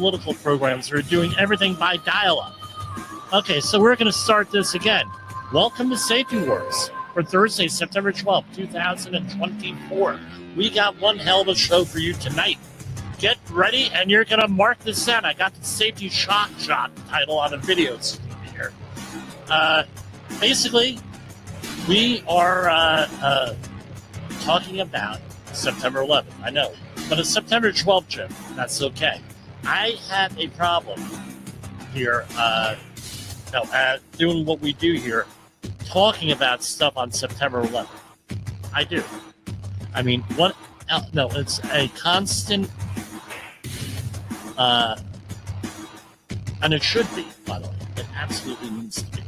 political programs are doing everything by dial-up. Okay, so we're going to start this again. Welcome to Safety Wars for Thursday, September 12th, 2024. We got one hell of a show for you tonight. Get ready, and you're going to mark this out. I got the Safety Shock Jock title on the videos here. Basically, we are talking about September 11th. I know, but it's September 12th, Jim. That's okay. I have a problem here. Doing what we do here, talking about stuff on September 11th. I do. I mean, what? No, it's a constant, and it should be, by the way. It absolutely needs to be.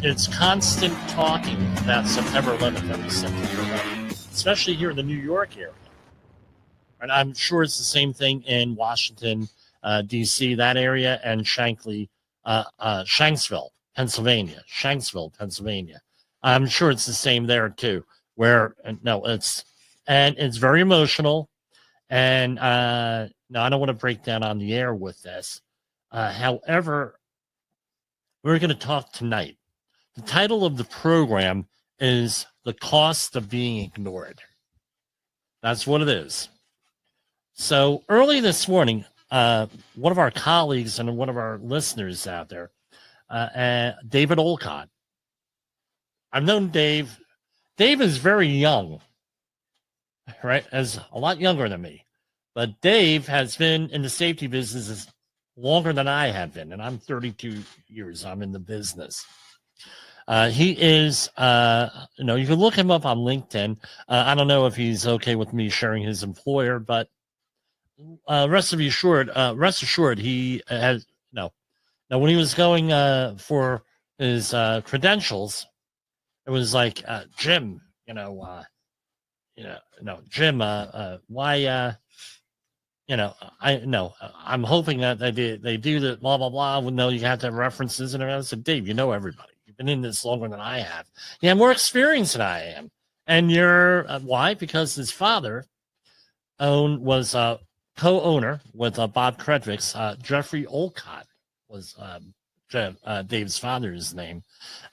It's constant talking about September 11th every September 11th, especially here in the New York area. And I'm sure it's the same thing in Washington, D.C., that area, and Shanksville, Pennsylvania. I'm sure it's the same there too. It's very emotional, and I don't want to break down on the air with this. However, we're going to talk tonight. The title of the program is "The Cost of Being Ignored." That's what it is. So early this morning, one of our colleagues and one of our listeners out there, David Olcott. I've known Dave. Dave is very young, right? As a lot younger than me. But Dave has been in the safety business longer than I have been, and I'm 32 years. I'm in the business. He is, you can look him up on LinkedIn. I don't know if he's okay with me sharing his employer, but rest assured, he has no. Now, when he was going for his credentials, it was like, Jim, Jim, why, I'm hoping that they do the blah, blah, blah. No, you have to have references. And I said, Dave, you know everybody. You've been in this longer than I have. You have more experience than I am. And you're, why? Because his father was co-owner with Bob Credrick's, Jeffery Olcott was Dave's father's name.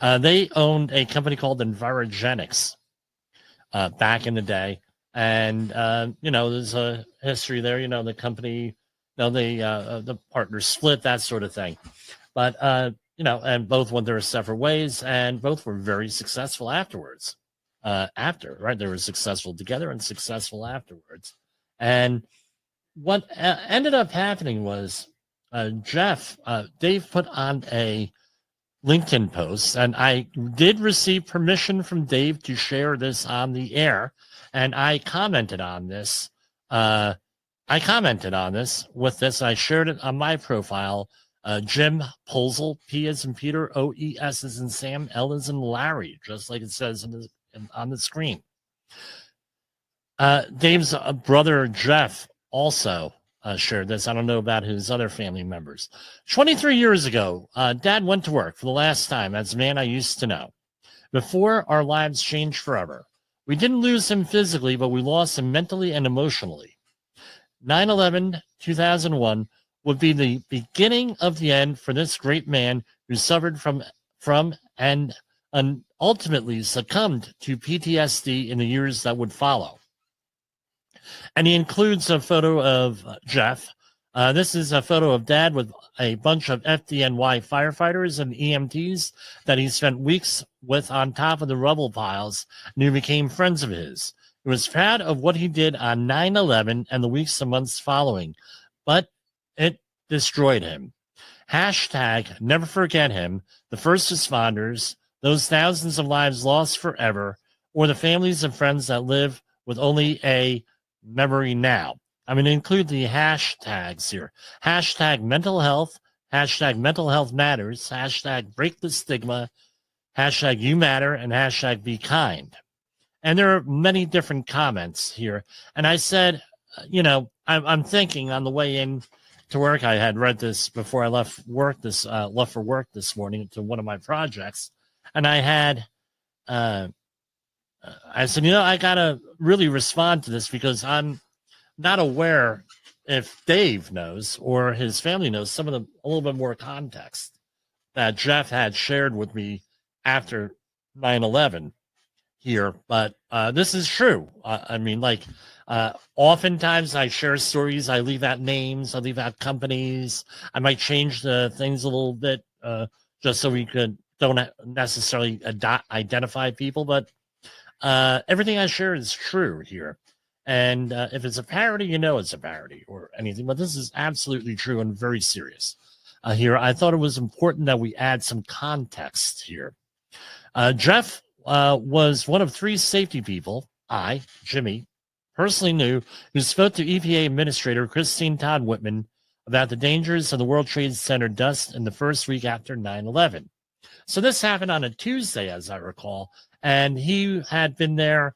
They owned a company called Envirogenics back in the day. And, there's a history there, the company, the partners split, that sort of thing. But, and both went their separate ways, and both were very successful afterwards. They were successful together and successful afterwards. And what ended up happening was Dave put on a LinkedIn post, and I did receive permission from Dave to share this on the air. And I commented on this. I shared it on my profile. Jim Posel, P as in Peter, O-E-S as in Sam, L as in Larry, just like it says on the screen. Dave's brother, Jeff, also shared this. I don't know about his other family members. 23 years ago, Dad went to work for the last time as a man I used to know. Before our lives changed forever. We didn't lose him physically, but we lost him mentally and emotionally. 9/11, 2001 would be the beginning of the end for this great man who suffered from and ultimately succumbed to PTSD in the years that would follow. And he includes a photo of Jeff. This is a photo of Dad with a bunch of FDNY firefighters and EMTs that he spent weeks with on top of the rubble piles and who became friends of his. He was proud of what he did on 9/11 and the weeks and months following, but it destroyed him. Hashtag never forget him, the first responders, those thousands of lives lost forever, or the families and friends that live with only a memory now. I'm going to include the hashtags here. Hashtag mental health, hashtag mental health matters, hashtag break the stigma, hashtag you matter, and hashtag be kind. And there are many different comments here. And I said, I'm thinking on the way in to work, I had read this before I left for work this morning to one of my projects. And I had, I said, I got to really respond to this because I'm not aware if Dave knows or his family knows some of a little bit more context that Jeff had shared with me after 9/11 here, but this is true. I mean, like, oftentimes I share stories, I leave out names, I leave out companies. I might change the things a little bit just so we don't necessarily identify people, but everything I share is true here. And if it's a parody, you know it's a parody or anything, but this is absolutely true and very serious. Here, I thought it was important that we add some context here. Jeff was one of three safety people Jimmy, personally knew, who spoke to EPA Administrator Christine Todd Whitman about the dangers of the World Trade Center dust in the first week after 9/11. So this happened on a Tuesday, as I recall, and he had been there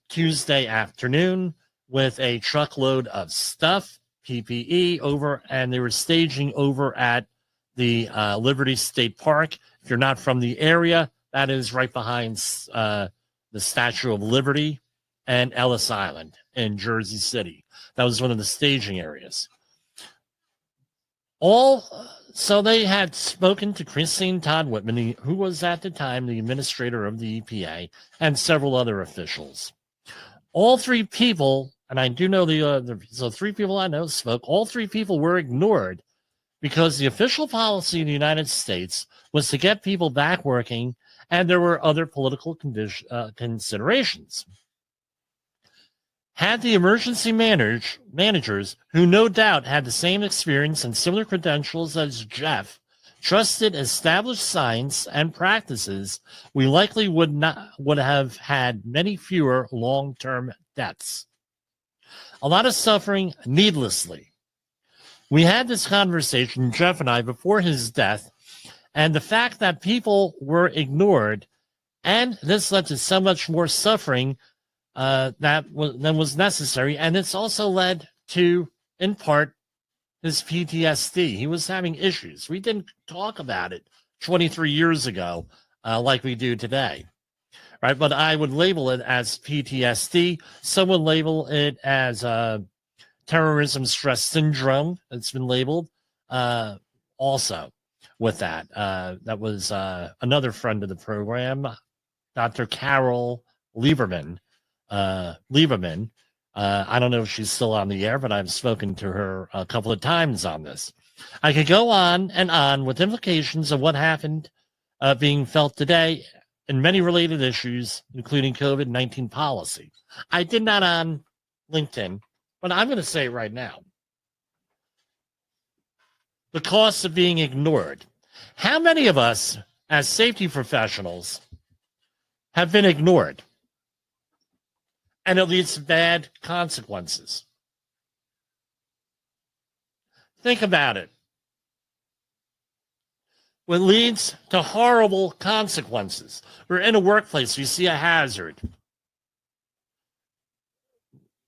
Tuesday afternoon with a truckload of stuff, PPE, over, and they were staging over at the Liberty State Park. If you're not from the area, that is right behind the Statue of Liberty and Ellis Island in Jersey City. That was one of the staging areas. So they had spoken to Christine Todd Whitman, who was at the time the administrator of the EPA, and several other officials. All three people, and I do know so three people I know spoke, all three people were ignored because the official policy in the United States was to get people back working, and there were other political considerations. Had the emergency managers, who no doubt had the same experience and similar credentials as Jeff, trusted established science and practices, we likely would have had many fewer long-term deaths. A lot of suffering needlessly. We had this conversation, Jeff and I, before his death, and the fact that people were ignored, and this led to so much more suffering than was necessary, and it's also led to, in part, his PTSD. He was having issues. We didn't talk about it 23 years ago like we do today, right? But I would label it as PTSD. Some would label it as terrorism stress syndrome. It's been labeled also with that. That was another friend of the program, Dr. Carol Lieberman. I don't know if she's still on the air, but I've spoken to her a couple of times on this. I could go on and on with implications of what happened being felt today in many related issues, including COVID-19 policy. I did not on LinkedIn, but I'm going to say it right now. The cost of being ignored. How many of us as safety professionals have been ignored? And it leads to bad consequences. Think about it. What leads to horrible consequences. We're in a workplace, we see a hazard,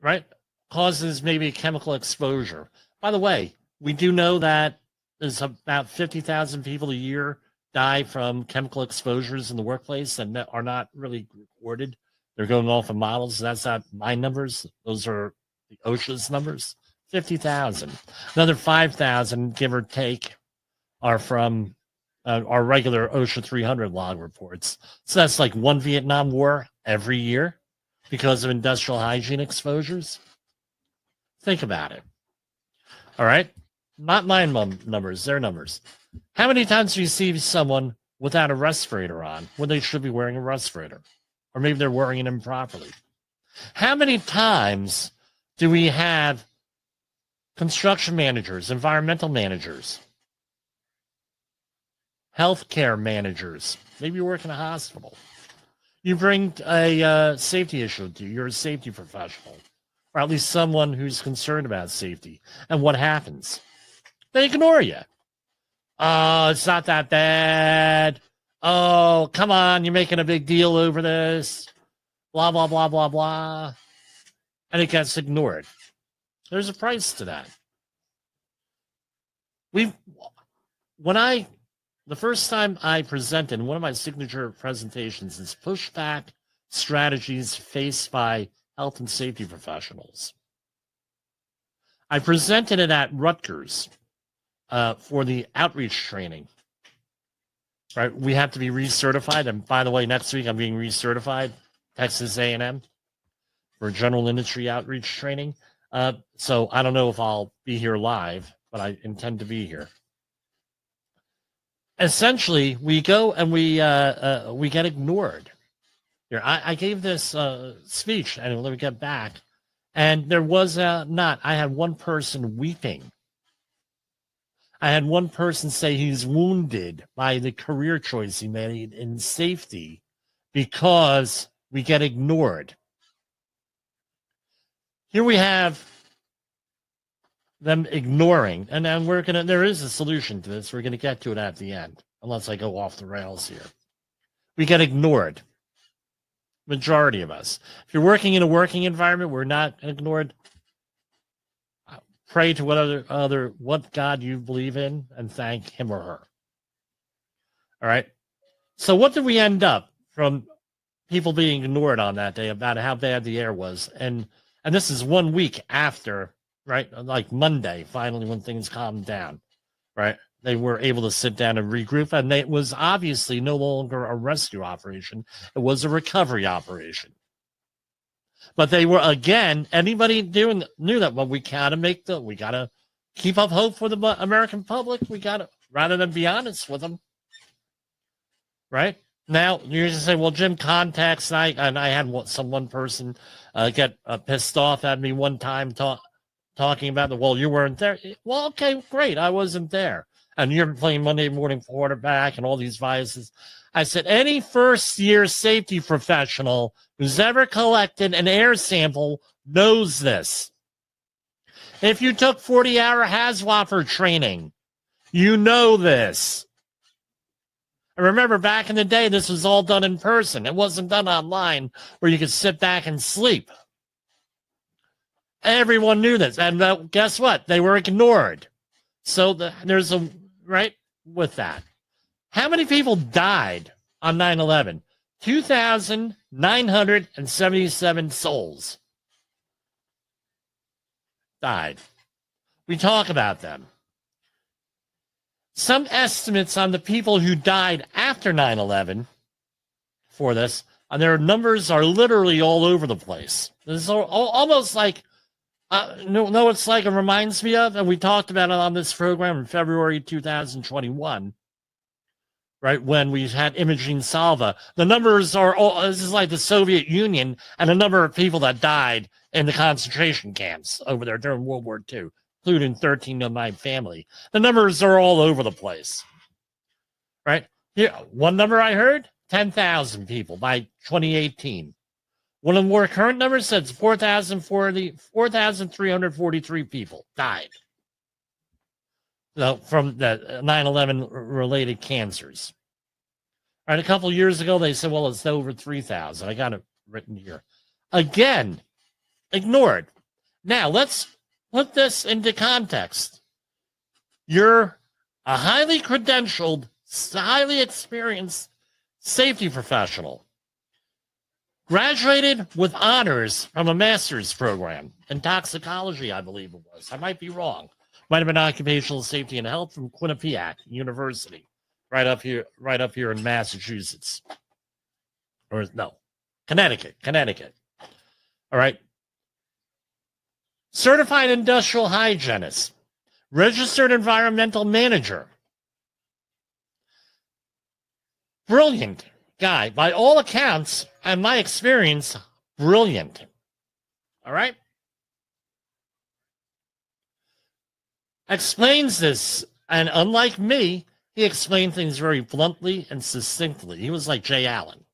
right? Causes maybe chemical exposure. By the way, we do know that there's about 50,000 people a year die from chemical exposures in the workplace and that are not really recorded. They're going off of models. That's not my numbers. Those are the OSHA's numbers. 50,000. Another 5,000, give or take, are from our regular OSHA 300 log reports. So that's like one Vietnam War every year because of industrial hygiene exposures. Think about it. All right? Not my numbers, their numbers. How many times do you see someone without a respirator on when they should be wearing a respirator? Or maybe they're wearing it improperly. How many times do we have construction managers, environmental managers, healthcare managers? Maybe you work in a hospital. You bring a safety issue to you. You're a safety professional, or at least someone who's concerned about safety. And what happens? They ignore you. Oh, it's not that bad. Oh, come on, you're making a big deal over this. Blah, blah, blah, blah, blah. And it gets ignored. There's a price to that. The first time I presented, one of my signature presentations is pushback strategies faced by health and safety professionals. I presented it at Rutgers for the outreach training. Right, we have to be recertified, and by the way, next week I'm being recertified, Texas A&M, for general industry outreach training. So I don't know if I'll be here live, but I intend to be here. Essentially, we go and we get ignored. Here, I gave this speech, and let me get back, and there was not. I had one person weeping. I had one person say he's wounded by the career choice he made in safety because we get ignored. Here we have them ignoring, and then there is a solution to this. We're going to get to it at the end, unless I go off the rails here. We get ignored. Majority of us. If you're working in a working environment, we're not ignored. Pray to what God you believe in and thank him or her. All right. So what did we end up from people being ignored on that day about how bad the air was? And this is 1 week after, right? Like Monday, finally, when things calmed down, right? They were able to sit down and regroup, and it was obviously no longer a rescue operation. It was a recovery operation. But they were, again, anybody knew that, well, we got to keep up hope for the American public. We got to, rather than be honest with them. Right? Now, you're going to say, well, Jim, context, and I had one person get pissed off at me one time talking about well, you weren't there. Well, okay, great. I wasn't there. And you're playing Monday morning quarterback and all these vices. I said, any first-year safety professional who's ever collected an air sample knows this. If you took 40-hour HAZWOPER training, you know this. And remember, back in the day, this was all done in person. It wasn't done online where you could sit back and sleep. Everyone knew this. And guess what? They were ignored. So there's a, right, with that. How many people died on 9/11? 2,977 souls died. We talk about them. Some estimates on the people who died after 9/11 for this, and their numbers are literally all over the place. This is almost like, it's like it reminds me of, and we talked about it on this program in February 2021, right, when we had Imogene Salva. The numbers are this is like the Soviet Union and the number of people that died in the concentration camps over there during World War II, including 13 of my family. The numbers are all over the place, right? Here, one number I heard, 10,000 people by 2018. One of the more current numbers says 4,343 people died from the 9/11 related cancers. All right, a couple years ago, they said, well, it's over 3,000. I got it written here. Again, ignored. Now, let's put this into context. You're a highly credentialed, highly experienced safety professional. Graduated with honors from a master's program in toxicology, I believe it was. I might be wrong. Might have been occupational safety and health from Quinnipiac University, right up here in Massachusetts. Or no, Connecticut. All right. Certified industrial hygienist, registered environmental manager. Brilliant guy, by all accounts, and my experience, brilliant. All right? Explains this, and unlike me, he explained things very bluntly and succinctly. He was like Jay Allen.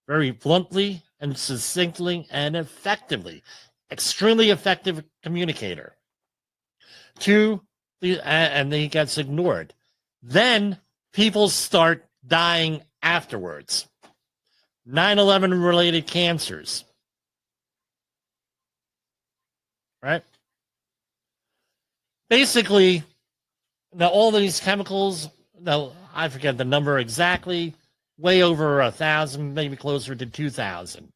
Very bluntly and succinctly and effectively. Extremely effective communicator. And he gets ignored. Then people start dying afterwards. 9/11 related cancers. Right? Basically, now all these chemicals, now I forget the number exactly, way over 1,000, maybe closer to 2,000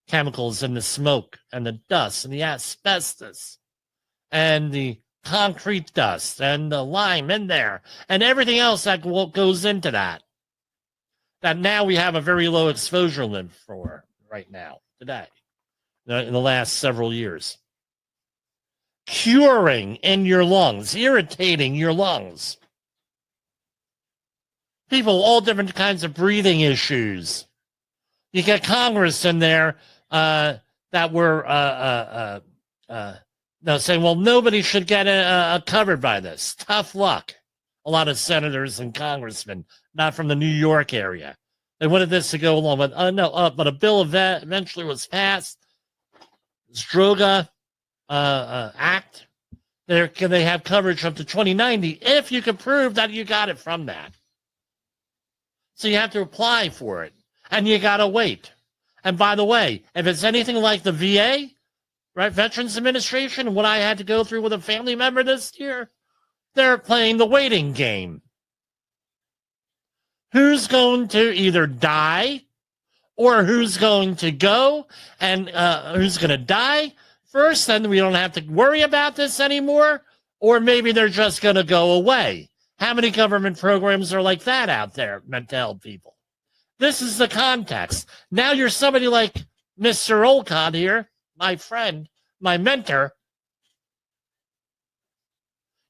chemicals in the smoke and the dust and the asbestos and the concrete dust and the lime in there and everything else that goes into that now we have a very low exposure limit for right now, today, in the last several years. Curing in your lungs, irritating your lungs. People, all different kinds of breathing issues. You get Congress in there that were saying, well, nobody should get covered by this. Tough luck. A lot of senators and congressmen, not from the New York area. They wanted this to go along, but but a bill eventually was passed. Stroga Act. They have coverage up to 2090 if you can prove that you got it from that. So you have to apply for it, and you got to wait. And by the way, if it's anything like the VA, right, Veterans Administration, what I had to go through with a family member this year, they're playing the waiting game. Who's going to either die or who's going to go and who's going to die first, then we don't have to worry about this anymore, or maybe they're just going to go away. How many government programs are like that out there meant to help people? This is the context. Now you're somebody like Mr. Olcott here, my friend, my mentor.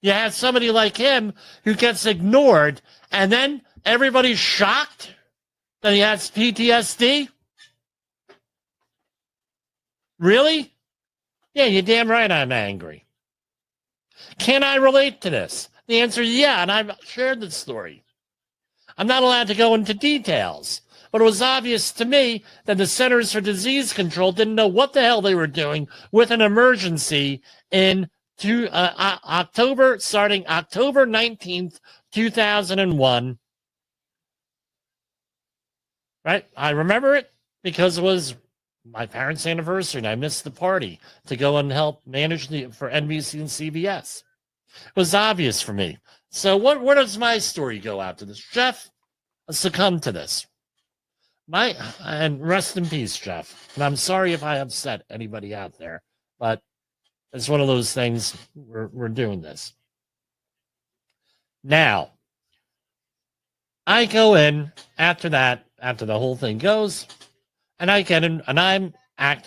You have somebody like him who gets ignored, and then everybody's shocked that he has PTSD? Really? Yeah, you're damn right I'm angry. Can I relate to this? The answer is yeah, and I've shared the story. I'm not allowed to go into details, but it was obvious to me that the Centers for Disease Control didn't know what the hell they were doing with an emergency in starting October 19th, 2001. Right? I remember it because it was my parents' anniversary and I missed the party to go and help manage for NBC and CBS. It was obvious for me. So where does my story go after this? Jeff succumbed to this. And rest in peace, Jeff. And I'm sorry if I upset anybody out there, but it's one of those things. We're doing this. Now, I go in after that, after the whole thing goes, and I get in, and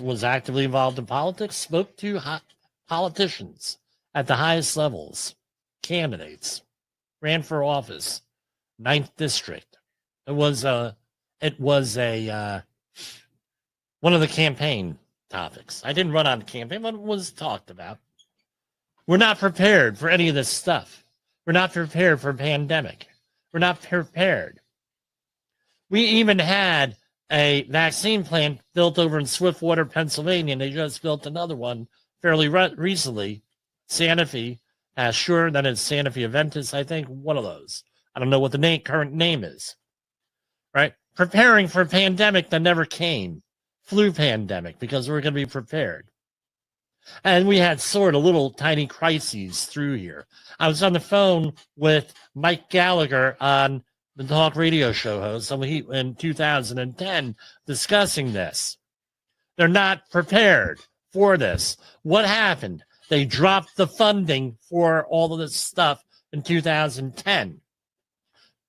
was actively involved in politics, spoke to politicians at the highest levels, candidates, ran for office, 9th district. It was one of the campaign topics. I didn't run on the campaign, but it was talked about. We're not prepared for any of this stuff. We're not prepared for a pandemic. We're not prepared. We even had a vaccine plant built over in Swiftwater, Pennsylvania, and they just built another one fairly recently. Sanofi, sure, that is Sanofi Aventis, I think, one of those. I don't know what the current name is, right? Preparing for a pandemic that never came, flu pandemic, because we're going to be prepared. And we had sort of little tiny crises through here. I was on the phone with Mike Gallagher on the talk radio show host in 2010 discussing this. They're not prepared for this. What happened? They dropped the funding for all of this stuff in 2010.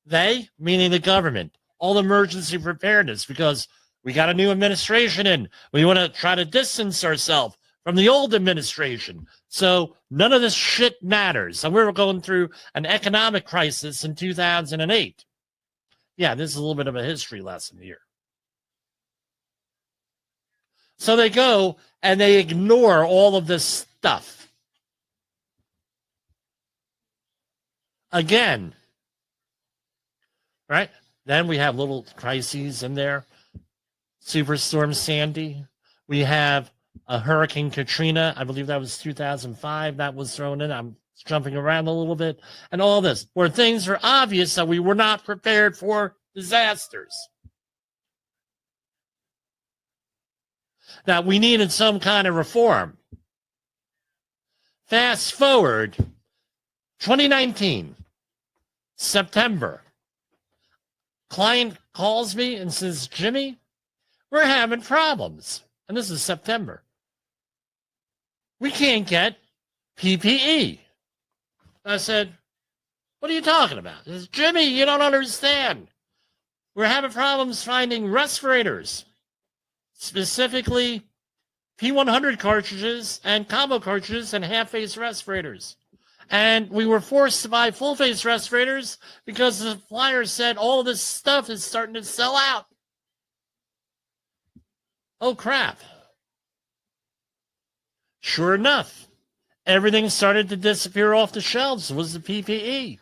They, meaning the government, all emergency preparedness, because we got a new administration in. We want to try to distance ourselves from the old administration. So none of this shit matters. And we were going through an economic crisis in 2008. Yeah, this is a little bit of a history lesson here. So they go and they ignore all of this stuff. Again, right? Then we have little crises in there. Superstorm Sandy. We have a Hurricane Katrina. I believe that was 2005. That was thrown in. I'm jumping around a little bit. And all this, where things are obvious that we were not prepared for disasters. That we needed some kind of reform. Fast forward, 2019, September. Client calls me and says, Jimmy, we're having problems. And this is September. We can't get PPE. I said, what are you talking about? He says, Jimmy, you don't understand. We're having problems finding respirators, specifically P100 cartridges and combo cartridges and half-face respirators. And we were forced to buy full-face respirators because the flyer said all of this stuff is starting to sell out. Oh, crap. Sure enough, everything started to disappear off the shelves. It was the PPE.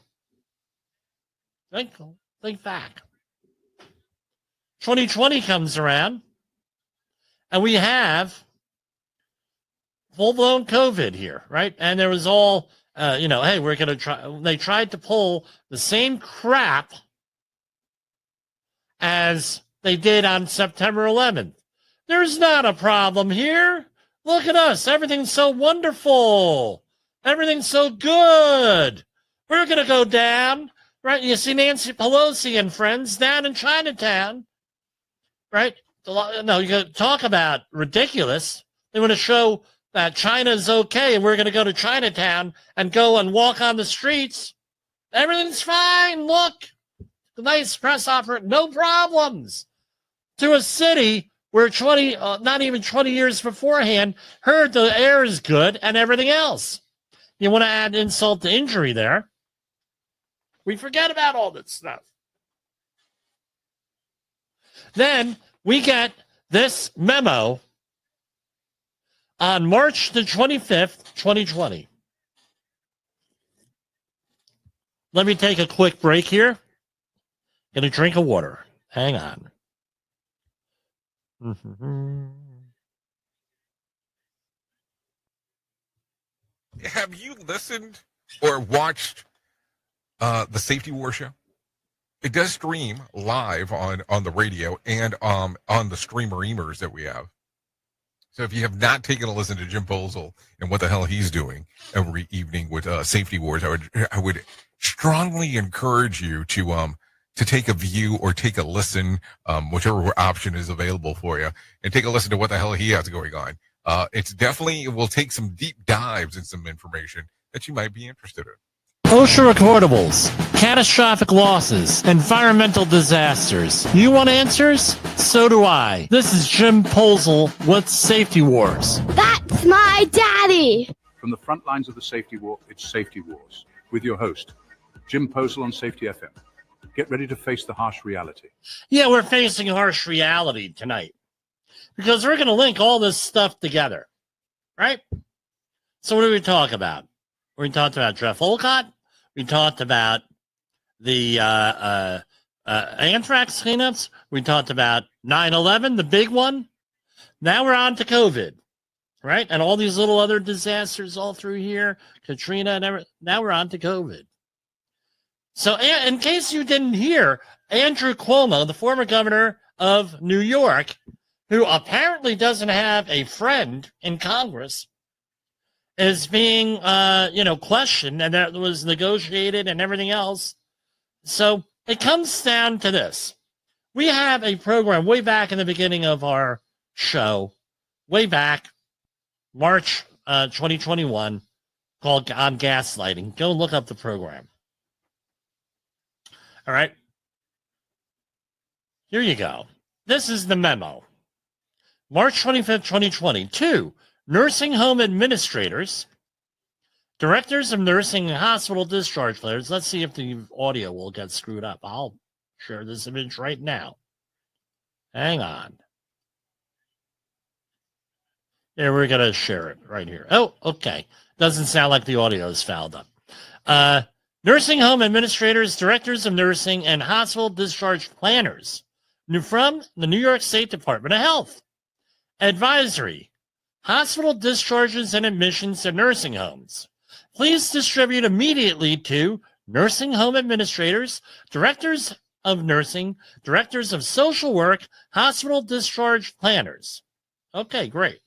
Think back. 2020 comes around, and we have full-blown COVID here, right? And there was all, hey, we're going to try. They tried to pull the same crap as they did on September 11th. There's not a problem here. Look at us. Everything's so wonderful. Everything's so good. We're going to go down, right? You see Nancy Pelosi and friends down in Chinatown, right? No, you got to talk about ridiculous. They want to show that China's okay and we're going to go to Chinatown and go and walk on the streets. Everything's fine. Look, the nice press offer, no problems. To a city where not even 20 years beforehand, heard the air is good and everything else. You want to add insult to injury there. We forget about all that stuff. Then we get this memo on March the 25th, 2020. Let me take a quick break here. Get a drink of water. Hang on. Have you listened or watched the Safety War show? It does stream live on the radio and on the streamer-emers that we have. So if you have not taken a listen to Jim Posel and what the hell he's doing every evening with Safety Wars, I would strongly encourage you to take a view or take a listen, whichever option is available for you, and take a listen to what the hell he has going on. It will take some deep dives in some information that you might be interested in. OSHA recordables, catastrophic losses, environmental disasters. You want answers? So do I. This is Jim Posel with Safety Wars. That's my daddy! From the front lines of the safety war, it's Safety Wars, with your host, Jim Posel on Safety FM. Get ready to face the harsh reality. Yeah, we're facing harsh reality tonight because we're going to link all this stuff together, right? So what do we talk about? We talked about Jeff Olcott. We talked about the anthrax cleanups. We talked about 9/11, the big one. Now we're on to COVID, right? And all these little other disasters all through here, Katrina and everything. Now we're on to COVID. So in case you didn't hear, Andrew Cuomo, the former governor of New York, who apparently doesn't have a friend in Congress, is being, questioned, and that was negotiated and everything else. So it comes down to this. We have a program way back in the beginning of our show, way back, March 2021, called On Gaslighting. Go look up the program. All right. Here you go. This is the memo. March 25th, 2020. 2. Nursing home administrators, directors of nursing and hospital discharge letters. Let's see if the audio will get screwed up. I'll share this image right now. Hang on. Here, we're going to share it right here. Oh, okay. Doesn't sound like the audio is fouled up. Nursing home administrators, directors of nursing, and hospital discharge planners from the New York State Department of Health. Advisory. Hospital discharges and admissions to nursing homes. Please distribute immediately to nursing home administrators, directors of nursing, directors of social work, hospital discharge planners. Okay, great.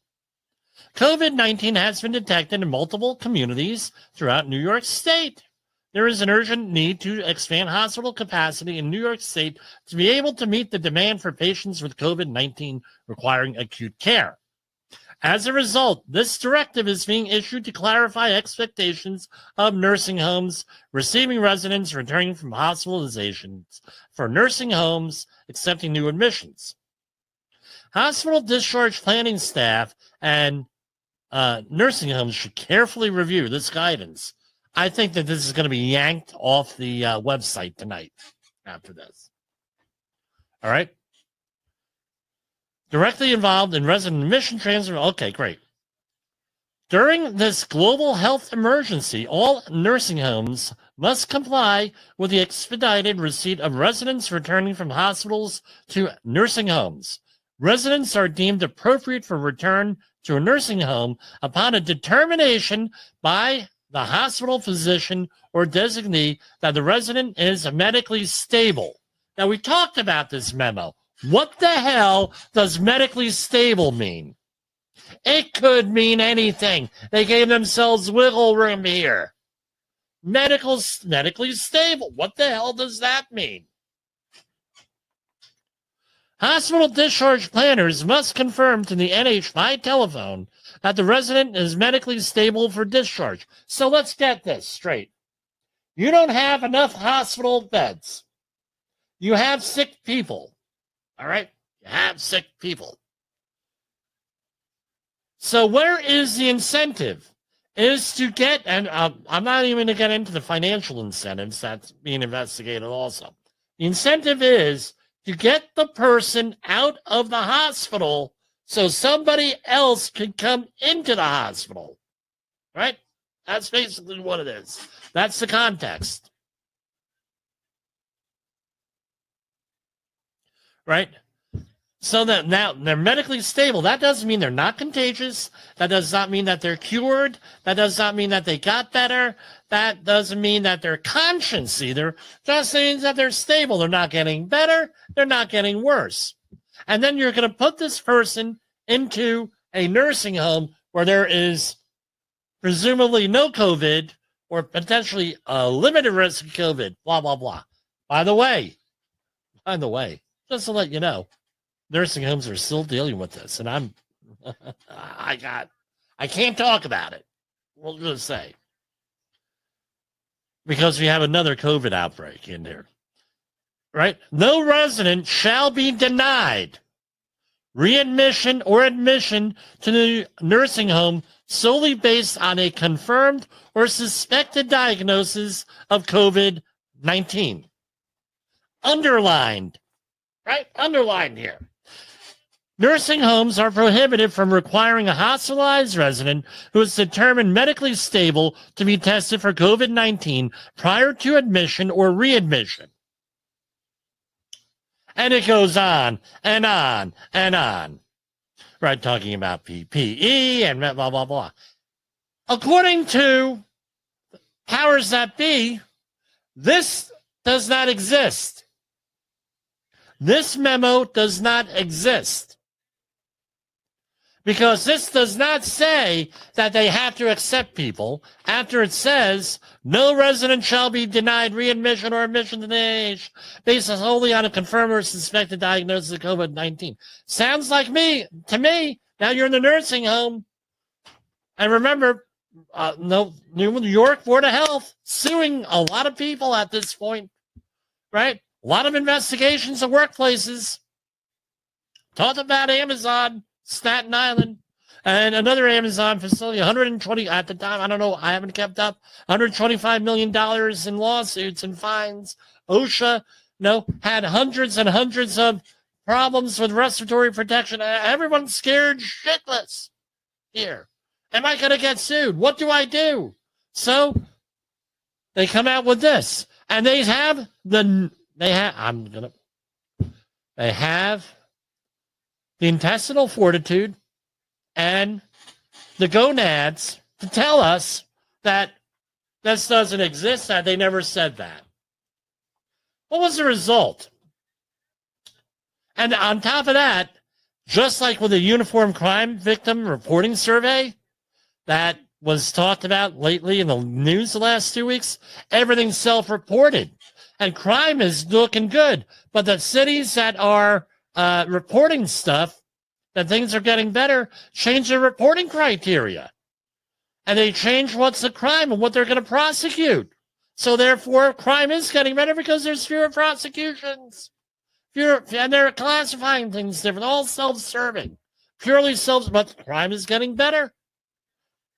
COVID-19 has been detected in multiple communities throughout New York State. There is an urgent need to expand hospital capacity in New York State to be able to meet the demand for patients with COVID-19 requiring acute care. As a result, this directive is being issued to clarify expectations of nursing homes receiving residents returning from hospitalizations for nursing homes accepting new admissions. Hospital discharge planning staff and nursing homes should carefully review this guidance. I think that this is going to be yanked off the website tonight after this. All right. Directly involved in resident admission transfer. Okay, great. During this global health emergency, all nursing homes must comply with the expedited receipt of residents returning from hospitals to nursing homes. Residents are deemed appropriate for return to a nursing home upon a determination by the hospital physician or designee that the resident is medically stable. Now, we talked about this memo. What the hell does medically stable mean? It could mean anything. They gave themselves wiggle room here. Medically stable. What the hell does that mean? Hospital discharge planners must confirm to the NH by telephone that the resident is medically stable for discharge. So let's get this straight. You don't have enough hospital beds. You have sick people. All right? You have sick people. So where is the incentive? Is to get, and I'm not even going to get into the financial incentives that's being investigated also. The incentive is to get the person out of the hospital so somebody else can come into the hospital. Right? That's basically what it is. That's the context. Right? So that now they're medically stable. That doesn't mean they're not contagious. That does not mean that they're cured. That does not mean that they got better. That doesn't mean that they're conscious either. Just means that they're stable. They're not getting better. They're not getting worse. And then you're going to put this person into a nursing home where there is presumably no COVID or potentially a limited risk of COVID, blah, blah, blah. By the way, just to let you know, nursing homes are still dealing with this, and I can't talk about it. We'll just say, because we have another COVID outbreak in there, right? No resident shall be denied readmission or admission to the nursing home solely based on a confirmed or suspected diagnosis of COVID-19. Underlined, right? Underlined here. Nursing homes are prohibited from requiring a hospitalized resident who is determined medically stable to be tested for COVID-19 prior to admission or readmission. And it goes on and on and on. Right, talking about PPE and blah, blah, blah. According to powers that be, this does not exist. This memo does not exist. Because this does not say that they have to accept people after it says no resident shall be denied readmission or admission to the NIH based solely on a confirmed or suspected diagnosis of COVID-19. Sounds like to me. Now you're in the nursing home. And remember, New York Board of Health suing a lot of people at this point, right? A lot of investigations of workplaces. Talked about Amazon. Staten Island, and another Amazon facility, 120 at the time. I don't know. I haven't kept up. $125 million in lawsuits and fines. OSHA, had hundreds and hundreds of problems with respiratory protection. Everyone's scared shitless here. Am I going to get sued? What do I do? So they come out with this, and they have the intestinal fortitude and the gonads to tell us that this doesn't exist, that they never said that. What was the result? And on top of that, just like with the Uniform Crime Victim Reporting Survey that was talked about lately in the news the last 2 weeks, everything's self-reported. And crime is looking good. But the cities that are reporting stuff that things are getting better, change their reporting criteria. And they change what's a crime and what they're going to prosecute. So therefore, crime is getting better because there's fewer prosecutions. And they're classifying things different, all self-serving, purely but crime is getting better.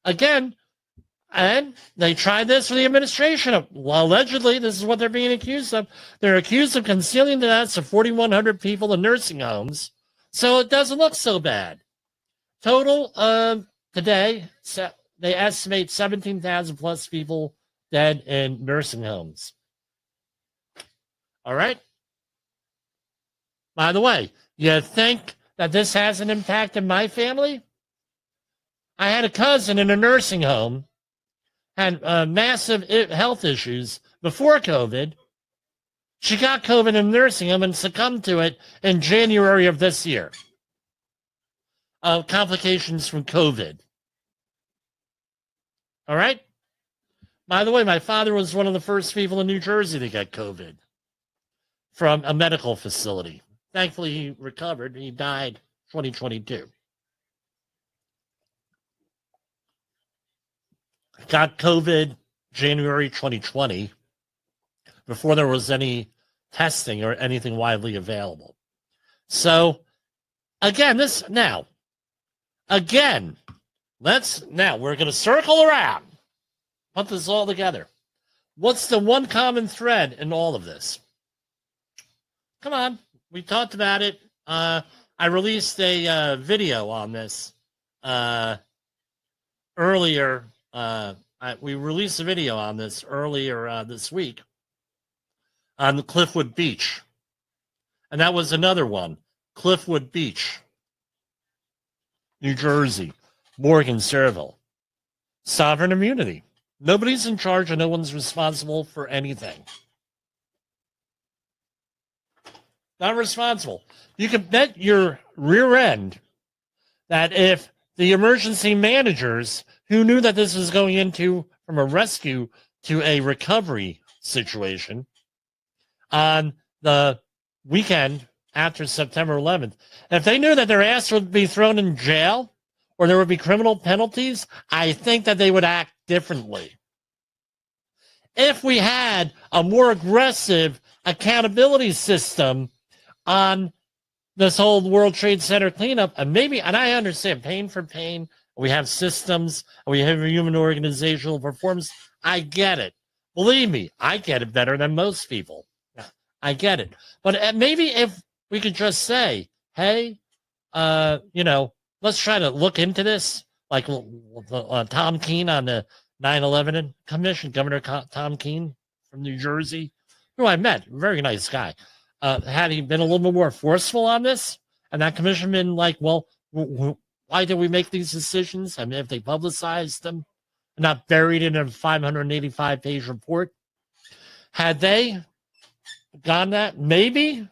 Again, and they tried this for the administration. Well, allegedly, this is what they're being accused of. They're accused of concealing the deaths of 4,100 people in nursing homes, so it doesn't look so bad. Total today, they estimate 17,000 plus people dead in nursing homes. All right? By the way, you think that this hasn't impacted my family? I had a cousin in a nursing home, had massive health issues before COVID. She got COVID in a nursing home and succumbed to it in January of this year. Complications from COVID. All right? By the way, my father was one of the first people in New Jersey to get COVID from a medical facility. Thankfully, he recovered. He died 2022. Got COVID January 2020 before there was any testing or anything widely available. So, again, we're going to circle around, put this all together. What's the one common thread in all of this? Come on, we talked about it. I released a video on this earlier. We released a video on this earlier this week on the Cliffwood Beach. And that was another one, Cliffwood Beach, New Jersey, Morgan Serville. Sovereign immunity. Nobody's in charge and no one's responsible for anything. Not responsible. You can bet your rear end that if the emergency managers who knew that this was going into from a rescue to a recovery situation on the weekend after September 11th, if they knew that their ass would be thrown in jail or there would be criminal penalties, I think that they would act differently. If we had a more aggressive accountability system on this whole World Trade Center cleanup, and I understand pain for pain, we have systems, we have a human organizational performance. I get it. Believe me, I get it better than most people. I get it. But maybe if we could just say, hey, let's try to look into this, like Tom Keene on the 9/11 Commission, Governor Tom Keene from New Jersey, who I met, very nice guy. Had he been a little bit more forceful on this, and that commission been like, well, why did we make these decisions? I mean, if they publicized them, not buried in a 585-page report, had they gone that, maybe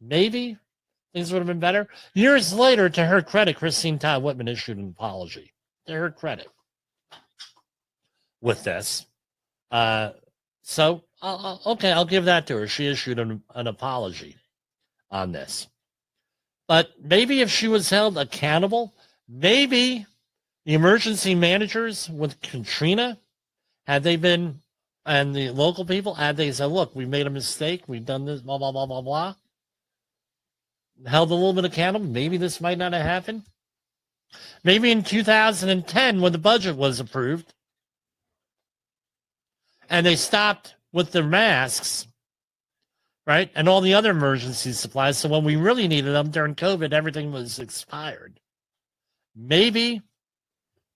things would have been better. Years later, to her credit, Christine Todd Whitman issued an apology. To her credit with this. So, I'll give that to her. She issued an apology on this. But maybe if she was held accountable, maybe the emergency managers with Katrina, had they been, and the local people, had they said, look, we made a mistake, we've done this, blah, blah, blah, blah, blah, held a little bit accountable, maybe this might not have happened. Maybe in 2010, when the budget was approved, and they stopped with their masks, right? And all the other emergency supplies. So when we really needed them during COVID, everything was expired. Maybe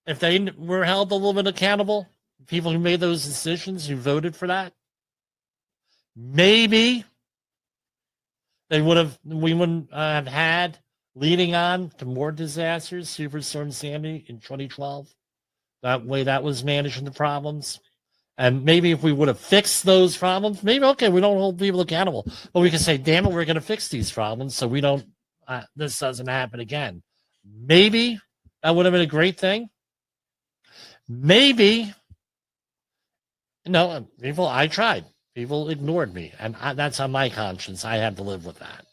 if they were held a little bit accountable, people who made those decisions, who voted for that, maybe we wouldn't have had leading on to more disasters, Superstorm Sandy in 2012. That way that was managing the problems. And maybe if we would have fixed those problems, maybe, okay, we don't hold people accountable, but we can say, damn it, we're going to fix these problems so we don't, this doesn't happen again. Maybe that would have been a great thing. Maybe, I tried. People ignored me. And that's on my conscience. I had to live with that,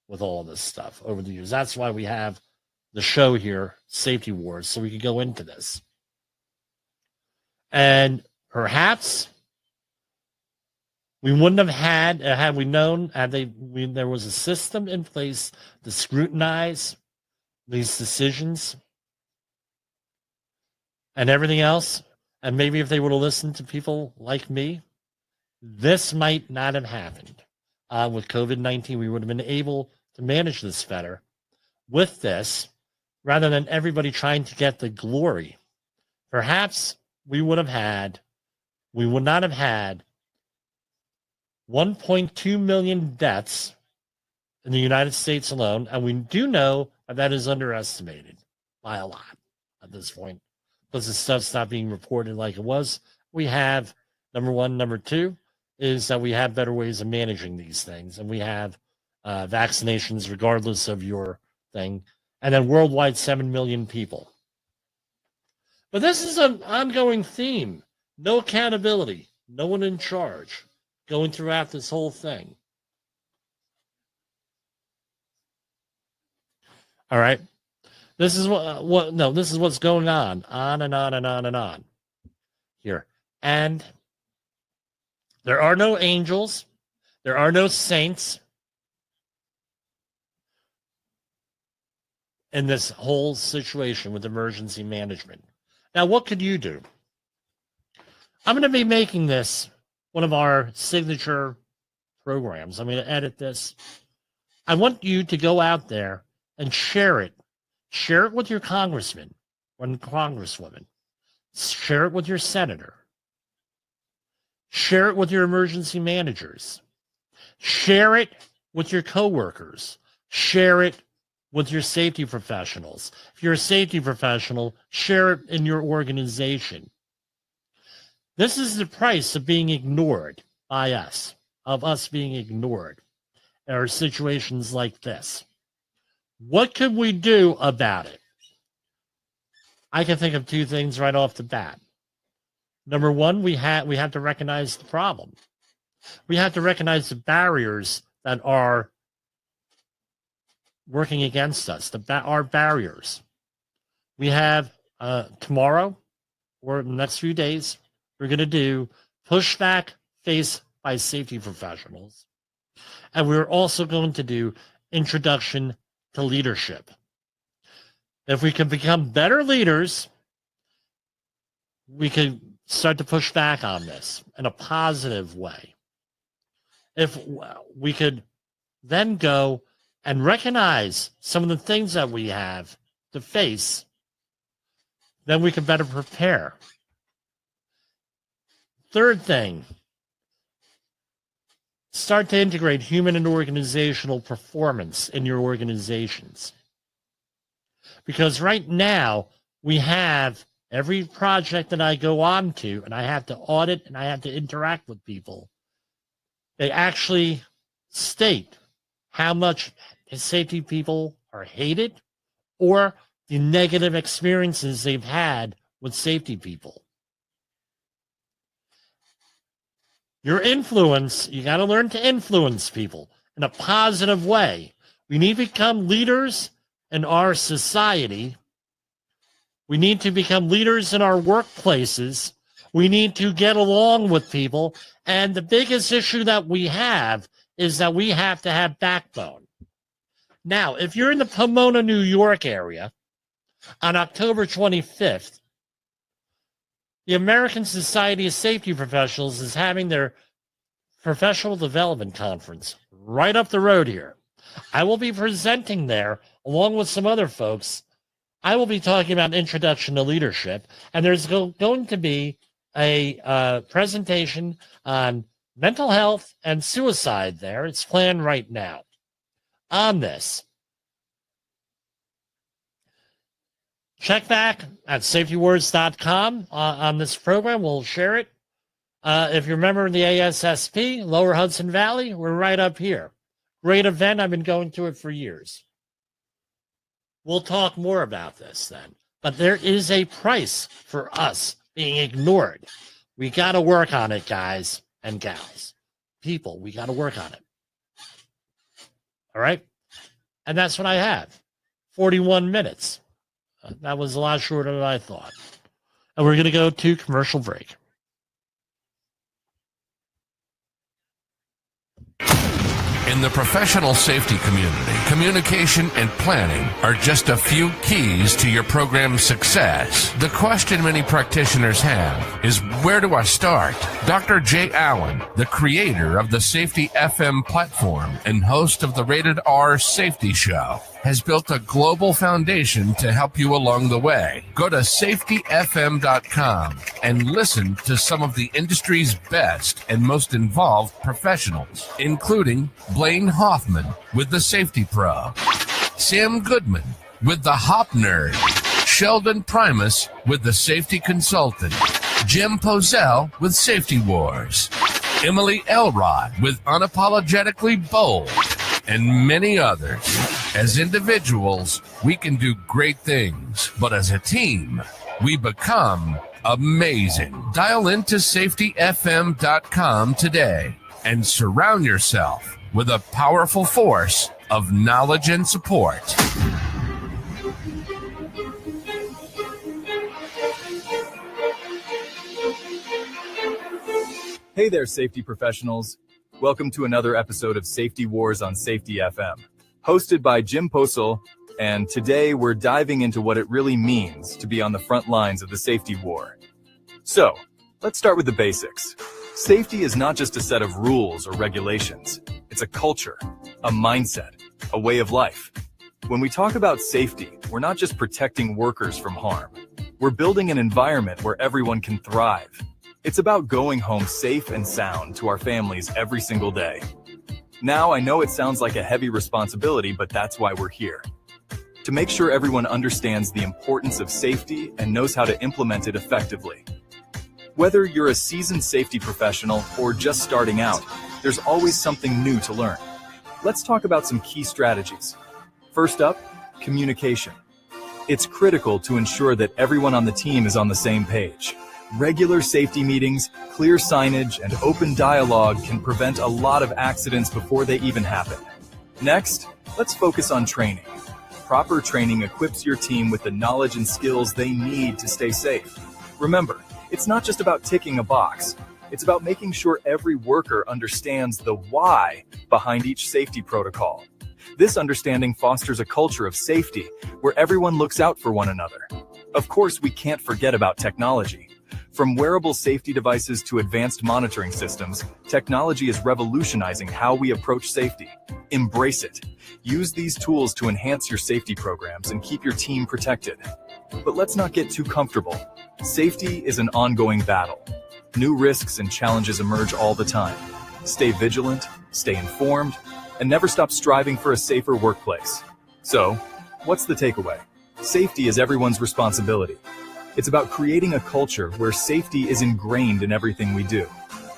with all this stuff over the years. That's why we have the show here, Safety Wars, so we could go into this. And perhaps we wouldn't have had we known, there was a system in place to scrutinize these decisions and everything else. And maybe if they would have listened to people like me, this might not have happened. With COVID-19, we would have been able to manage this better with this, rather than everybody trying to get the glory. Perhaps we would not have had 1.2 million deaths in the United States alone. And we do know that is underestimated by a lot at this point, because the stuff's not being reported like it was. We have, number one. Number two is that we have better ways of managing these things. And we have vaccinations regardless of your thing. And then worldwide, 7 million people. But this is an ongoing theme. No accountability. No one in charge going throughout this whole thing. All right. This is this is what's going on and on and on and on here. And there are no angels. There are no saints in this whole situation with emergency management. Now, what could you do? I'm going to be making this one of our signature programs. I'm going to edit this. I want you to go out there and share it. Share it with your congressman or congresswoman. Share it with your senator. Share it with your emergency managers. Share it with your coworkers. Share it with your safety professionals. If you're a safety professional, share it in your organization. This is the price of being ignored by us, of us being ignored. There are situations like this. What could we do about it? I can think of two things right off the bat. Number one, we have to recognize the problem. We have to recognize the barriers that are working against us, our barriers. We have tomorrow or the next few days, we're going to do pushback faced by safety professionals. And we're also going to do introduction to leadership. If we can become better leaders, we can start to push back on this in a positive way. If we could then go and recognize some of the things that we have to face, then we can better prepare. Third thing, start to integrate human and organizational performance in your organizations. Because right now, we have every project that I go on to, and I have to audit and I have to interact with people, they actually state how much safety people are hated or the negative experiences they've had with safety people. Your influence, you got to learn to influence people in a positive way. We need to become leaders in our society. We need to become leaders in our workplaces. We need to get along with people. And the biggest issue that we have is that we have to have backbone. Now, if you're in the Pomona, New York area on October 25th, the American Society of Safety Professionals is having their professional development conference right up the road here. I will be presenting there along with some other folks. I will be talking about introduction to leadership, and there's going to be a presentation on mental health and suicide there. It's planned right now on this. Check back at safetywords.com on this program. We'll share it. If you're a member of the ASSP, Lower Hudson Valley, we're right up here. Great event. I've been going to it for years. We'll talk more about this then. But there is a price for us being ignored. We got to work on it, guys and gals. People, we got to work on it. All right? And that's what I have 41 minutes. That was a lot shorter than I thought. And we're going to go to commercial break. In the professional safety community, communication and planning are just a few keys to your program's success. The question many practitioners have is, where do I start? Dr. Jay Allen, the creator of the Safety FM platform and host of the Rated R Safety Show, has built a global foundation to help you along the way. Go to safetyfm.com and listen to some of the industry's best and most involved professionals, including Blaine Hoffman with the Safety Pro, Sam Goodman with the Hop Nerd, Sheldon Primus with the Safety Consultant, Jim Pozell with Safety Wars, Emily Elrod with Unapologetically Bold, and many others. As individuals, we can do great things, but as a team, we become amazing. Dial into safetyfm.com today and surround yourself with a powerful force of knowledge and support. Hey there, safety professionals. Welcome to another episode of Safety Wars on Safety FM, hosted by Jim Pozell, and today we're diving into what it really means to be on the front lines of the safety war. So, let's start with the basics. Safety is not just a set of rules or regulations. It's a culture, a mindset, a way of life. When we talk about safety, we're not just protecting workers from harm. We're building an environment where everyone can thrive. It's about going home safe and sound to our families every single day. Now, I know it sounds like a heavy responsibility, but that's why we're here. To make sure everyone understands the importance of safety and knows how to implement it effectively. Whether you're a seasoned safety professional or just starting out, there's always something new to learn. Let's talk about some key strategies. First up, communication. It's critical to ensure that everyone on the team is on the same page. Regular safety meetings, clear signage, and open dialogue can prevent a lot of accidents before they even happen. Next, let's focus on training. Proper training equips your team with the knowledge and skills they need to stay safe. Remember, it's not just about ticking a box. It's about making sure every worker understands the why behind each safety protocol. This understanding fosters a culture of safety where everyone looks out for one another. Of course, we can't forget about technology. From wearable safety devices to advanced monitoring systems, technology is revolutionizing how we approach safety. Embrace it. Use these tools to enhance your safety programs and keep your team protected. But let's not get too comfortable. Safety is an ongoing battle. New risks and challenges emerge all the time. Stay vigilant, stay informed, and never stop striving for a safer workplace. So, what's the takeaway? Safety is everyone's responsibility. It's about creating a culture where safety is ingrained in everything we do.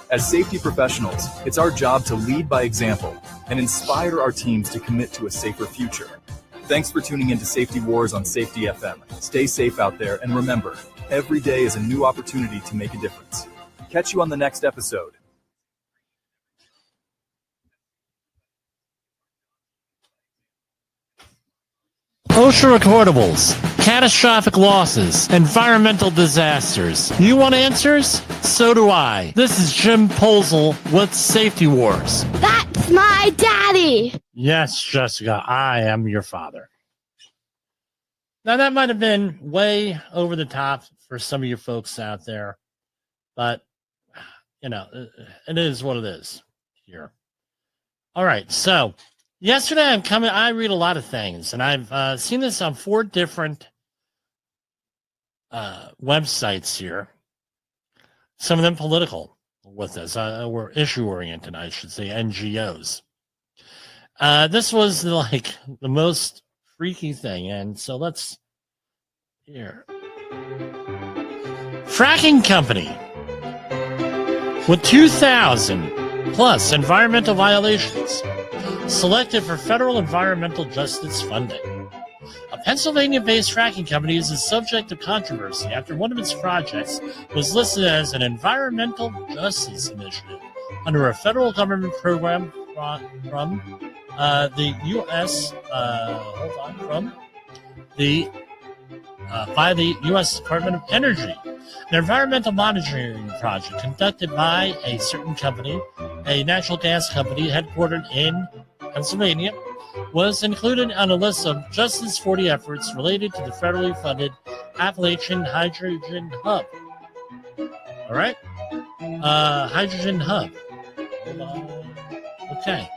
As safety professionals, it's our job to lead by example and inspire our teams to commit to a safer future. Thanks for tuning into Safety Wars on Safety FM. Stay safe out there, and remember, every day is a new opportunity to make a difference. Catch you on the next episode. OSHA recordables, catastrophic losses, environmental disasters. You want answers? So do I. This is Jim Pozell with Safety Wars. That's my daddy. Yes, Jessica, I am your father. Now, that might have been way over the top for some of you folks out there, but, you know, it is what it is here. All right, so yesterday I read a lot of things, and I've seen this on 4 different websites here. Some of them political with this, or issue-oriented, I should say, NGOs. This was like the most freaky thing, and so let's here. Fracking company with 2,000 plus environmental violations selected for federal environmental justice funding. A Pennsylvania-based fracking company is the subject of controversy after one of its projects was listed as an environmental justice initiative under a federal government program from the U.S. by the U.S. Department of Energy. An environmental monitoring project conducted by a certain company, a natural gas company headquartered in Pennsylvania, was included on a list of Justice 40 efforts related to the federally funded Appalachian Hydrogen Hub. All right? Hydrogen Hub. Okay.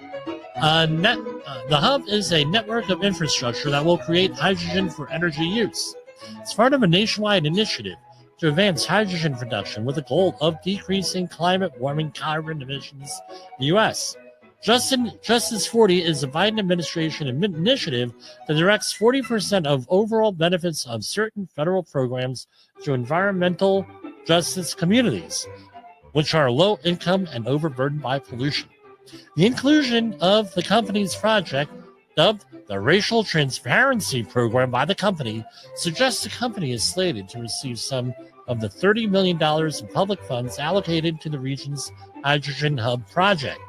The hub is a network of infrastructure that will create hydrogen for energy use. It's part of a nationwide initiative to advance hydrogen production with the goal of decreasing climate warming carbon emissions in the U.S. Justice 40 is a Biden administration initiative that directs 40% of overall benefits of certain federal programs to environmental justice communities, which are low income and overburdened by pollution. The inclusion of the company's project, dubbed the Racial Transparency Program by the company, suggests the company is slated to receive some of the $30 million in public funds allocated to the region's Hydrogen Hub project.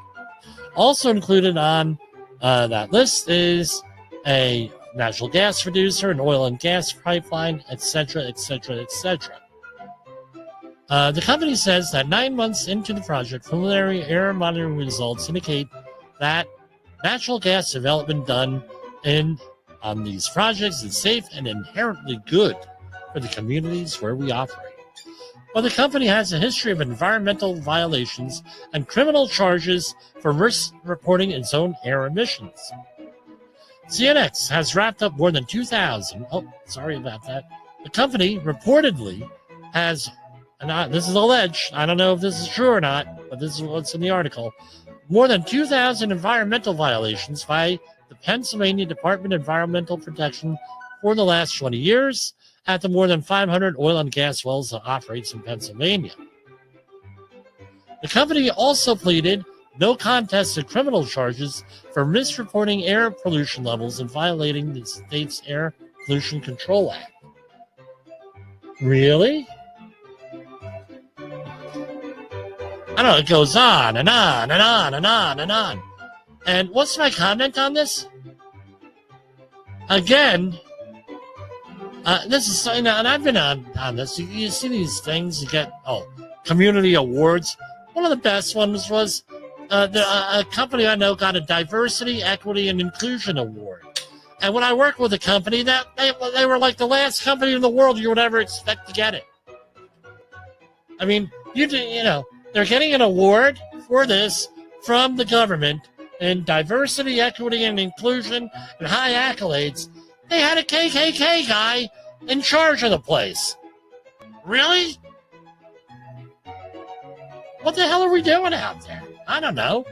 Also included on that list is a natural gas producer, an oil and gas pipeline, etc., etc., etc. The company says that 9 months into the project, preliminary air monitoring results indicate that natural gas development done on these projects is safe and inherently good for the communities where we operate. But the company has a history of environmental violations and criminal charges for misreporting its own air emissions. CNX has wrapped up more than 2,000. Oh, sorry about that. The company reportedly has, and this is alleged, I don't know if this is true or not, but this is what's in the article, more than 2,000 environmental violations by the Pennsylvania Department of Environmental Protection for the last 20 years at the more than 500 oil and gas wells that operates in Pennsylvania. The company also pleaded no contest to criminal charges for misreporting air pollution levels and violating the state's Air Pollution Control Act. Really? I don't know, it goes on and on and on and on and on. And what's my comment on this? Again, this is, and I've been on this. You see these things, you get, community awards. One of the best ones was a company I know got a Diversity, Equity, and Inclusion Award. And when I worked with a company, that they were like the last company in the world you would ever expect to get it. I mean, you know, they're getting an award for this from the government in diversity, equity, and inclusion, and high accolades. They had a KKK guy in charge of the place. Really? What the hell are we doing out there? I don't know.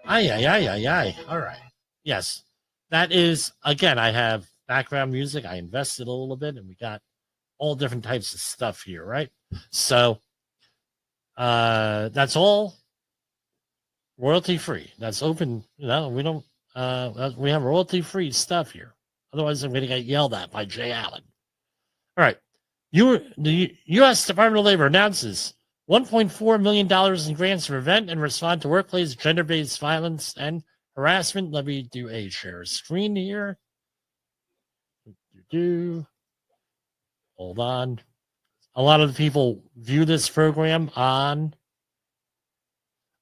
Ay. All right. Yes, that is, again, I have background music. I invested a little bit, and we got all different types of stuff here, right? So that's all royalty free. That's open. You know, we don't. We have royalty free stuff here. Otherwise, I'm going to get yelled at by Jay Allen. All right. The U.S. Department of Labor announces $1.4 million in grants to prevent and respond to workplace gender-based violence and harassment. Let me do a share screen here. Hold on. A lot of the people view this program on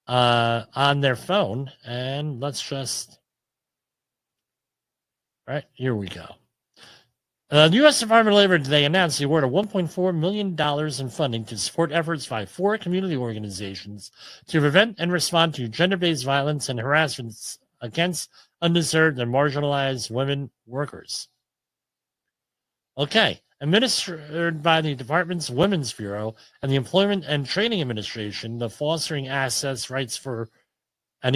their phone, and let's just, right, here we go. The U.S. Department of Labor today announced the award of $1.4 million in funding to support efforts by 4 community organizations to prevent and respond to gender-based violence and harassment against undeserved and marginalized women workers. Okay. Administered by the Department's Women's Bureau and the Employment and Training Administration, the Fostering Access, Rights for and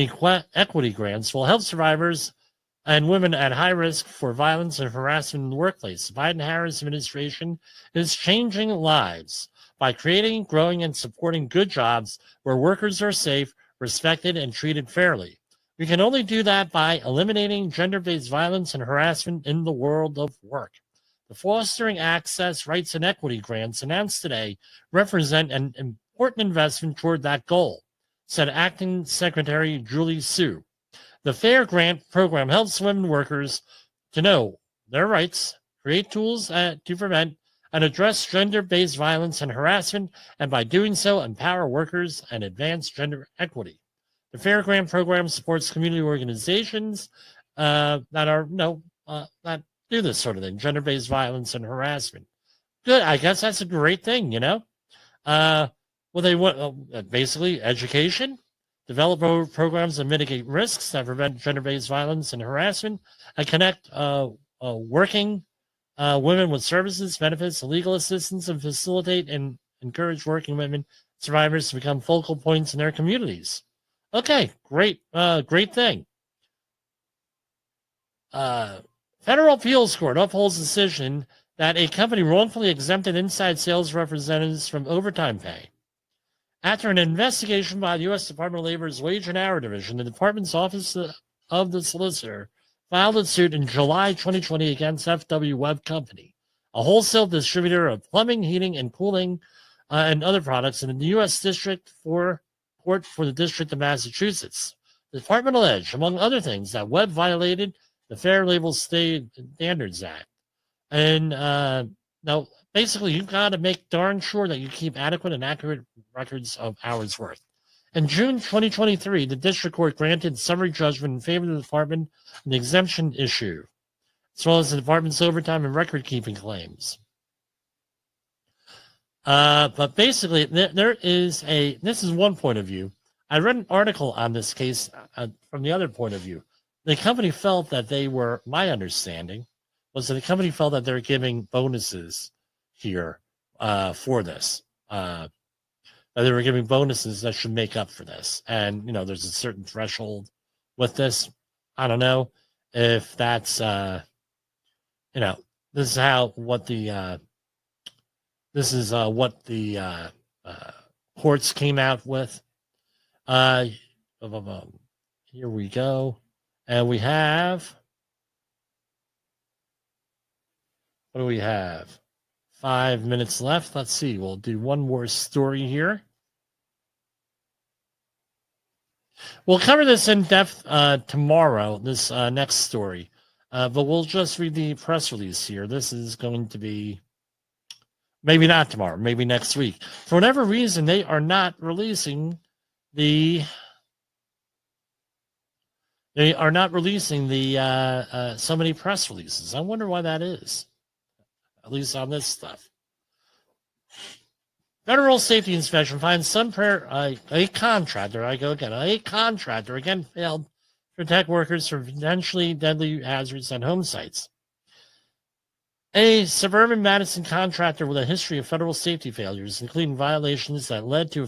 Equity grants will help survivors and women at high risk for violence and harassment in the workplace. The Biden-Harris administration is changing lives by creating, growing, and supporting good jobs where workers are safe, respected, and treated fairly. We can only do that by eliminating gender-based violence and harassment in the world of work. The Fostering Access, Rights, and Equity grants announced today represent an important investment toward that goal, said Acting Secretary Julie Su. The FAIR grant program helps women workers to know their rights, create tools to prevent and address gender-based violence and harassment, and by doing so, empower workers and advance gender equity. The Fair Grant Program supports community organizations that do this sort of thing, gender-based violence and harassment. Good. I guess that's a great thing, you know? They want basically education, develop programs that mitigate risks that prevent gender-based violence and harassment, and connect working women with services, benefits, and legal assistance, and facilitate and encourage working women survivors to become focal points in their communities. Okay, great thing. Federal appeals court upholds decision that a company wrongfully exempted inside sales representatives from overtime pay. After an investigation by the U.S. Department of Labor's Wage and Hour Division, the department's Office of the Solicitor filed a suit in July 2020 against FW Web Company, a wholesale distributor of plumbing, heating, and cooling and other products in the U.S. District Court for the District of Massachusetts. The department alleged, among other things, that Web violated the Fair Label Standards Act. And now, basically, you've got to make darn sure that you keep adequate and accurate records of hours worked. In June 2023, the district court granted summary judgment in favor of the department on the exemption issue, as well as the department's overtime and record-keeping claims. But basically, this is one point of view. I read an article on this case from the other point of view. The company felt that my understanding was that the company felt that they're giving bonuses here for this. That they were giving bonuses that should make up for this. And, there's a certain threshold with this. I don't know if that's, this is what the courts came out with. Here we go. And we have, what do we have? 5 minutes left. Let's see. We'll do one more story here. We'll cover this in depth tomorrow, this next story. But we'll just read the press release here. This is going to be maybe not tomorrow, maybe next week. For whatever reason, they are not releasing so many press releases. I wonder why that is. At least on this stuff. Federal Safety Inspection finds a contractor again failed to protect workers from potentially deadly hazards on home sites. A suburban Madison contractor with a history of federal safety failures, including violations that led to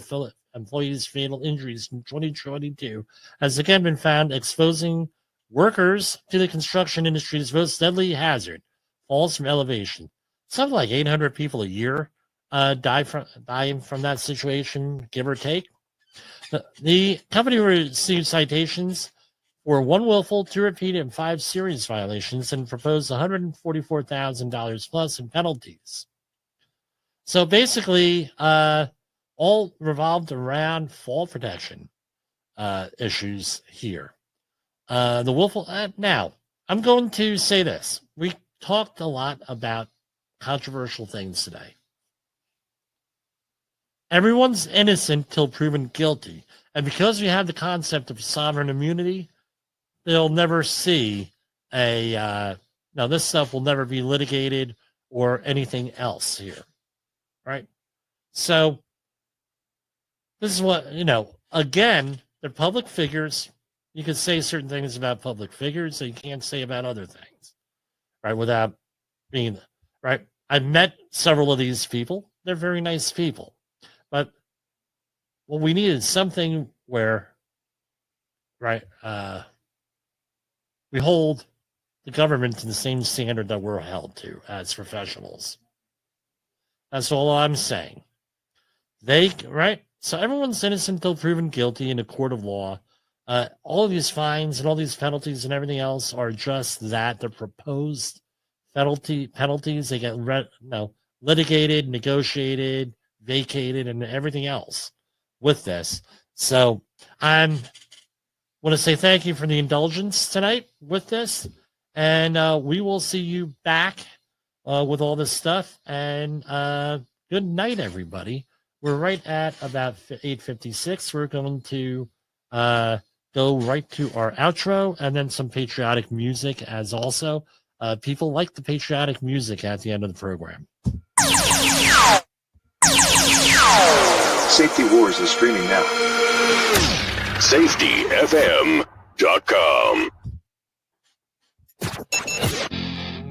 employees' fatal injuries in 2022, has again been found exposing workers to the construction industry's most deadly hazard, falls from elevation. Something like 800 people a year die from that situation, give or take. The company received citations for 1 willful, 2 repeated, and 5 serious violations, and proposed $144,000 plus in penalties. So basically, all revolved around fall protection issues here. The willful. Now, I'm going to say this: we talked a lot about controversial things today. Everyone's innocent till proven guilty. And because we have the concept of sovereign immunity, they'll never see this stuff will never be litigated or anything else here. Right? So this is what, again, they're public figures. You can say certain things about public figures that you can't say about other things. Right? Without being... Right. I've met several of these people. They're very nice people. But what we need is something where, we hold the government to the same standard that we're held to as professionals. That's all I'm saying. So everyone's innocent until proven guilty in a court of law. All of these fines and all these penalties and everything else are just that. They're proposed penalties. They get litigated, negotiated, vacated, and everything else with this. So I want to say thank you for the indulgence tonight with this. And we will see you back with all this stuff. And good night, everybody. We're right at about 8:56. We're going to go right to our outro and then some patriotic music as also. People like the patriotic music at the end of the program. Safety Wars is streaming now. SafetyFM.com.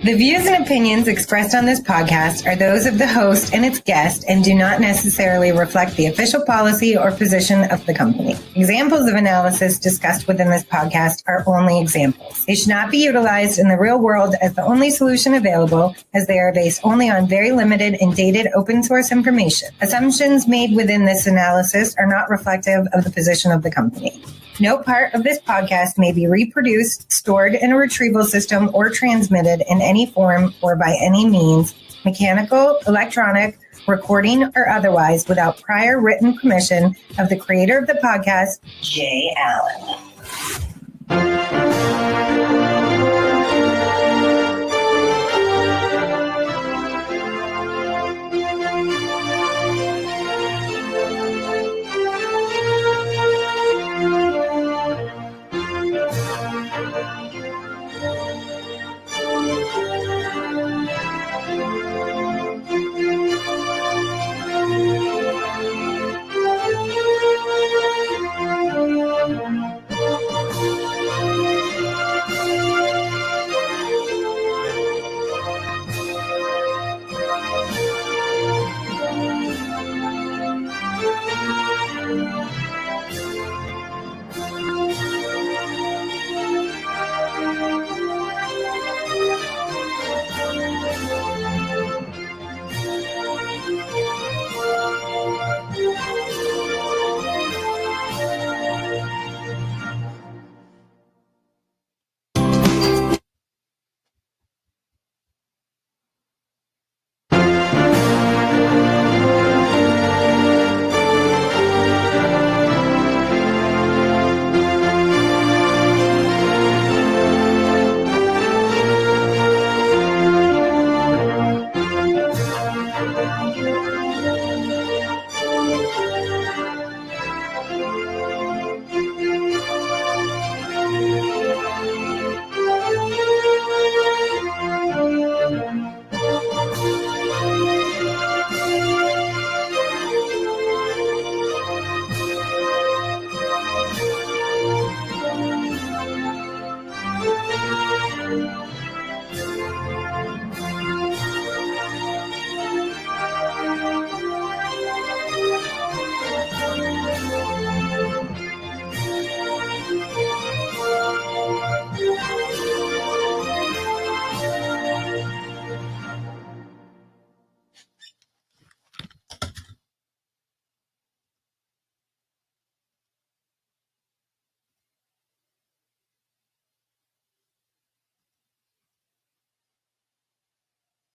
The views and opinions expressed on this podcast are those of the host and its guest and do not necessarily reflect the official policy or position of the company. Examples of analysis discussed within this podcast are only examples. They should not be utilized in the real world as the only solution available, as they are based only on very limited and dated open source information. Assumptions made within this analysis are not reflective of the position of the company. No part of this podcast may be reproduced, stored in a retrieval system, or transmitted in any form or by any means, mechanical, electronic, recording, or otherwise, without prior written permission of the creator of the podcast, Jay Allen.